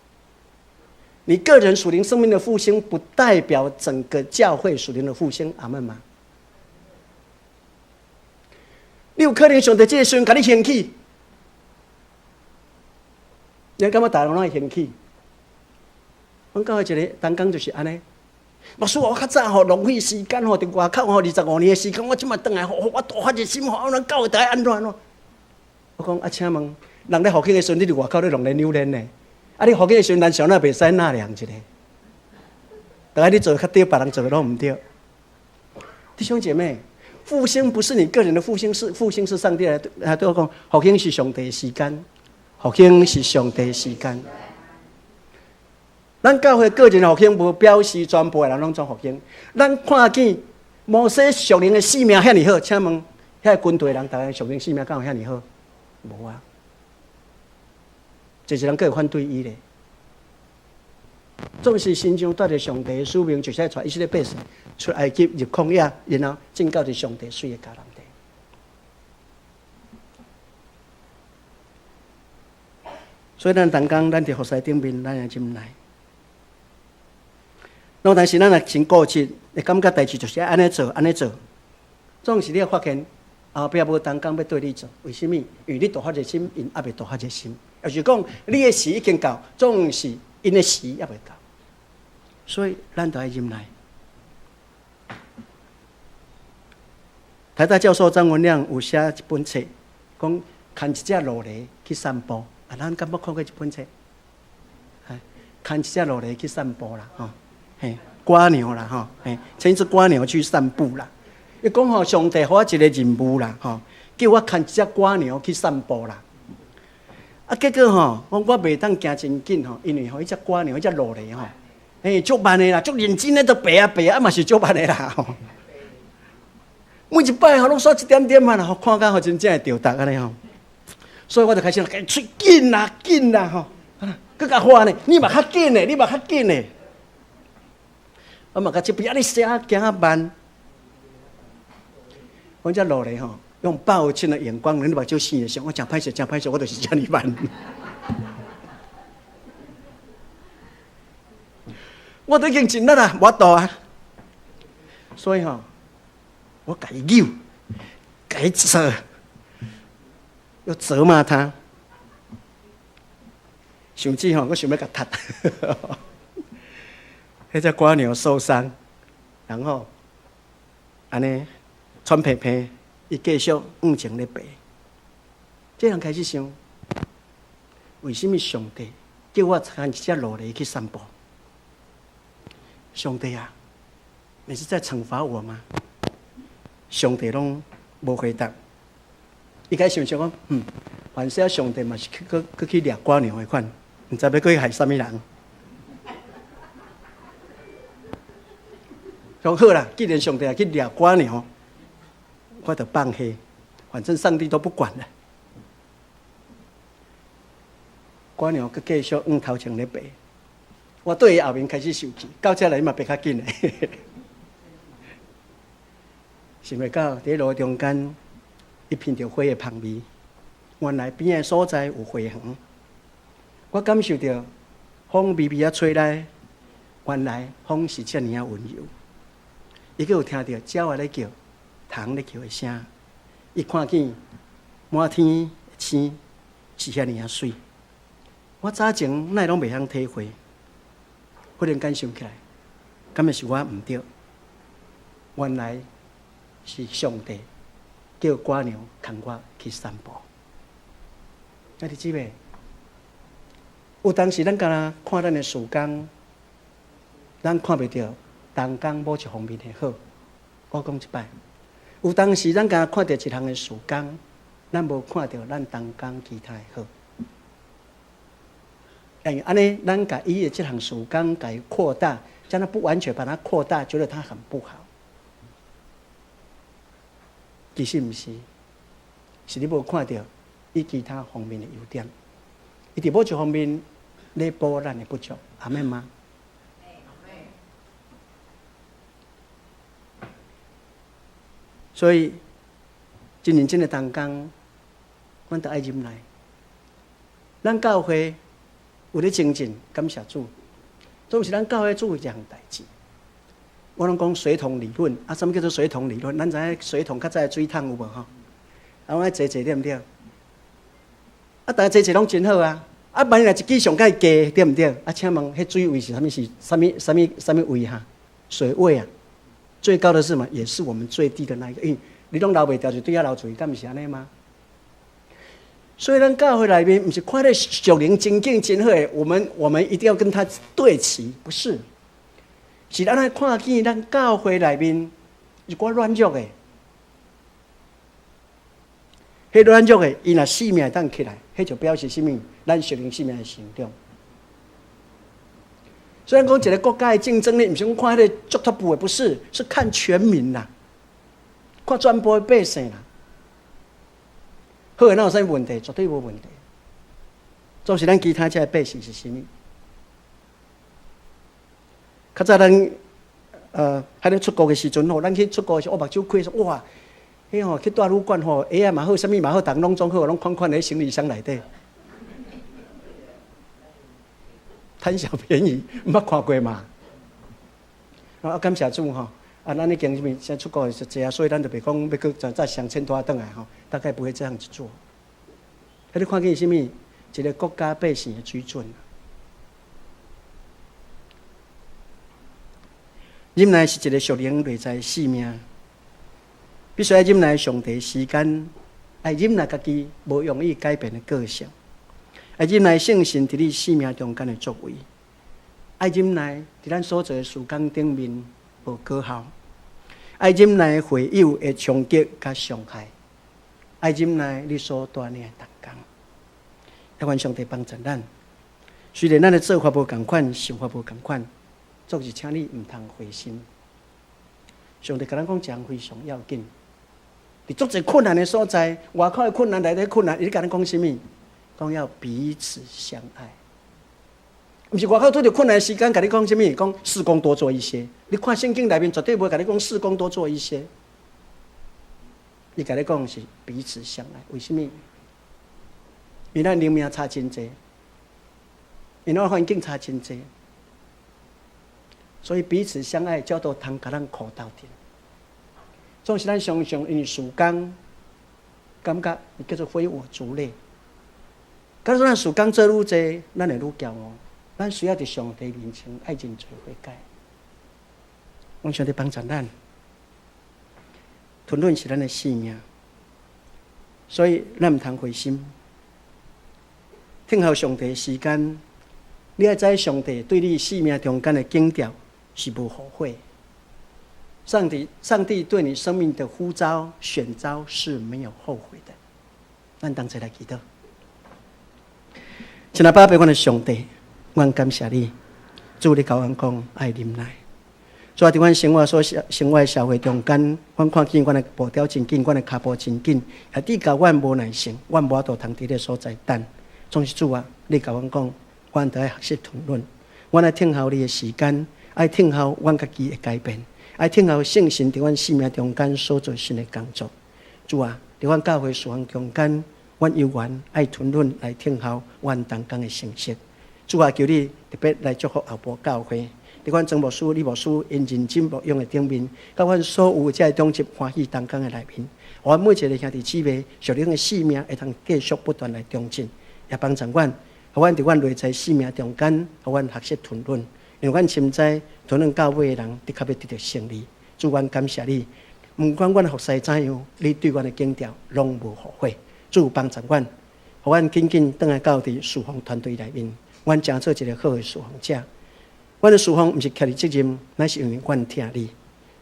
你个人属灵生命的复兴，不代表整个教会属灵的复兴。阿门吗？你有可能上帝这个时阵甲你兴起，你感觉大人拢会兴起？阮教会一个同工就是安尼。牧师，我较早吼浪费时间吼，伫外口吼25年的时间，我即马转来吼，我大发热心吼，咱教会大家安怎安怎？我讲啊，请问，人咧复兴的时阵，你伫外口咧浪练扭练呢？啊，你复兴的时阵，咱小那袂使纳凉一下？大家你做较对，别人做的拢唔对。弟兄姐妹，复兴不是你个人的复兴，复兴是上帝来对我讲，复兴是上帝的时间，复兴是上帝的时间。咱教会个人复兴，无表示全部的人拢做复兴。咱看见摩西属灵的使命遐尼好，请问遐军队人，大家属灵使命敢有遐尼好？无啊，就是人各有反对伊咧。总是心中带着上帝的使命，就是要带以色列百姓出埃及入旷野，然后进到伫上帝水的迦南地。所以咱同工，咱伫服侍顶面，咱也真来。但是咱若真固执，会感觉代志就是要安尼做，安尼做。总是你会发现后壁无同工要对你做，为什么？因为你大发热心，因还未大发热心。也就是讲，你的时已经到，总是因的时还未到。所以咱就要忍耐。台大教授张文亮有写一本册，讲牵一只骡骡去散步。啊，咱敢捌看过一本册？牵一只骡骡去散步啦，吼。瓜牛啦，吼，牵一只瓜牛去散步啦。伊讲吼，上帝给我一个任务啦，吼，叫我牵一只瓜牛去散步啦。啊，结果吼，我袂当行真紧吼，因为吼，迄只瓜牛，迄只骡骡吼，足慢的啦，足认真的都爬啊爬啊，嘛是足慢的啦，吼。每一摆吼，拢煞一点点啊啦，吼，看甲吼真正会着达安尼吼。所以我就开始吹紧啦，紧啦，吼，佮甲喊呢，你嘛较紧呢，你嘛较紧呢。我嘛甲这边啊，你写行较慢。我只落来吼，用抱歉的眼光，你目睭生的想，我真歹势，真歹势，我就是遮尼慢。我都已经尽力啦，无度啊。所以吼，我甲伊扭，甲伊扯，要责骂他。甚至吼，我想要甲踢。那只瓜牛受伤，然后安尼喘皮皮，伊继续往前咧爬。这人开始想，为什么上帝叫我穿一只裸鞋去散步？上帝啊，你是在惩罚我吗？上帝拢无回答。伊开始想讲，凡是上帝嘛是去掠瓜牛的款，唔知要去害什么人。讲好啦，既然上帝去掠瓜牛，我就放弃，反正上帝都不管了。瓜牛佮继续往头前咧爬，我对伊后面开始生气，到这来嘛爬较紧嘞。想袂到伫路中间，一闻到火的香味，原来边个所在有花园，我感受到风微微啊吹来，原来风是遮尔啊温柔。伊阁有听到鸟仔咧叫，虫咧叫的声，伊看见满天的星是遐尔啊水。我早前哪拢袂晓体会，忽然间想起来，敢会是我毋对？原来是上帝叫瓜牛牵我去散步。兄弟姊妹，有当时咱敢若看咱的曙光，咱看袂到东江某一方面的好。我讲一摆，有当时咱敢若看到一项的曙光，咱无看到咱东江其他的好。安尼，咱甲伊的这项曙光甲伊扩大，将它不完全把它扩大，觉得它很不好。其实毋是，是你无看到伊其他方面的优点，伊伫某一方面咧补咱的不足，阿妹吗？所以，真认真的东江，阮得爱入来。咱教会有咧精进，感谢主，总是咱教会做一项代志。我拢讲水桶理论，什么叫做水桶理论？咱知影水桶较早水桶有无吼？我爱坐对毋对？大家坐拢真好啊！万一来一支上盖低，对毋对？请问迄水位是啥物位哈？水位啊，最高的是嘛，也是我们最低的那一个。因为你拢留袂掉，就对遐留水，敢毋是安尼吗？所以咱教会内面不是看咧属灵真敬真好的，我们一定要跟他对齐，不是？是咱来看见咱教会内面一寡软弱的，迄软弱的，伊若生命当起来，迄就表示什么？咱属灵生命的成长。虽然讲一个国家的竞争力，不是看迄个足top部的，不是，是看全民啦，看全部的百姓啦。好的，哪有啥问题？绝对无问题。总是咱其他这些百姓是什么？较早咱还咧出国的时阵吼，咱去出国的时候，我目睭开说哇，迄吼去大旅馆吼，鞋啊嘛好，啥物嘛好，东拢总好，拢款咧行李箱内底，贪小便宜，毋捌看过嘛。啊，感谢主吼。咱已经什现出国是这啊，所以咱就别讲要去再上千多顿来吼，大概不会这样子做。你看见什么？一个国家百姓的水准。忍耐是一个属灵内在生命，必须要忍耐上帝时间，爱忍耐家己无容易改变的个性，爱忍耐圣神伫你生命中间的作为，爱忍耐伫咱所做的事工顶面无果效，爱忍耐会友的冲击甲伤害，爱忍耐你所锻炼的同工，要愿上帝帮助咱。虽然咱的做法无同款，想法无同款。总是请你唔通灰心。上帝甲咱讲讲非常要紧。伫足侪困难的所在，外口的困难，内底困难，伊甲咱讲什么？讲要彼此相爱。毋是外口拄着困难的时间，甲你讲什么？讲事工多做一些。你看圣经内面绝对无甲你讲事工多做一些。伊甲你讲是彼此相爱。为什么？因为咱灵命差真济，因为环境差真济。所以彼此相爱，叫做通甲咱苦斗阵。总是咱常常因为事工，感觉叫做非我族类。假如咱事工做愈济，咱会愈骄傲。咱需要伫上帝面前爱认罪悔改。愿上帝帮助咱。吞论是咱的性命，所以咱唔通灰心。听候上帝的时间，你要知上帝对你生命中间的警调是无后悔。上帝对你生命的呼召、选召是没有后悔的。咱同齐来祈祷。亲爱爸爸，我的上帝，我感谢你，主你教阮讲爱忍耐。主啊，伫阮生活的社会中间，阮看见阮的步调真紧，阮的脚步真紧，也你教阮无耐性，阮无法度通伫个所在等。总是主啊，你教阮讲，阮得爱学习吞忍，阮爱听候你的时间，爱听候阮家己的改变。爱听候圣神伫阮生命中间所做新的工作，主啊，伫阮教会事奉中间，阮有缘爱吞忍来听候阮同工的成绩。主啊，求你特别来祝福后部教会，伫阮曾牧师、李牧师因认真牧养的顶面，甲阮所有这中级欢喜同工的内面，阮每一个兄弟姊妹，属灵的性命会通继续不断来中进，也帮助阮，互阮伫阮内在生命中间，互阮学习吞忍。因为阮深知吞忍到尾的人，的确要得到胜利。主，阮感谢你，不管阮服侍怎样，你对阮的警调拢无后悔。主帮助阮，互阮紧紧倒来到伫事奉团队内面，阮成做一个好的事奉者。阮的事奉毋是欠你责任，乃是因为阮听你。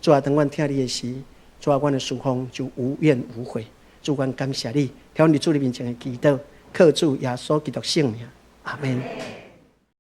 主啊，当阮听你的时，主啊，阮的事奉就无怨无悔。主，阮感谢你，听阮伫主你面前的祈祷，靠主耶稣基督圣名，阿门。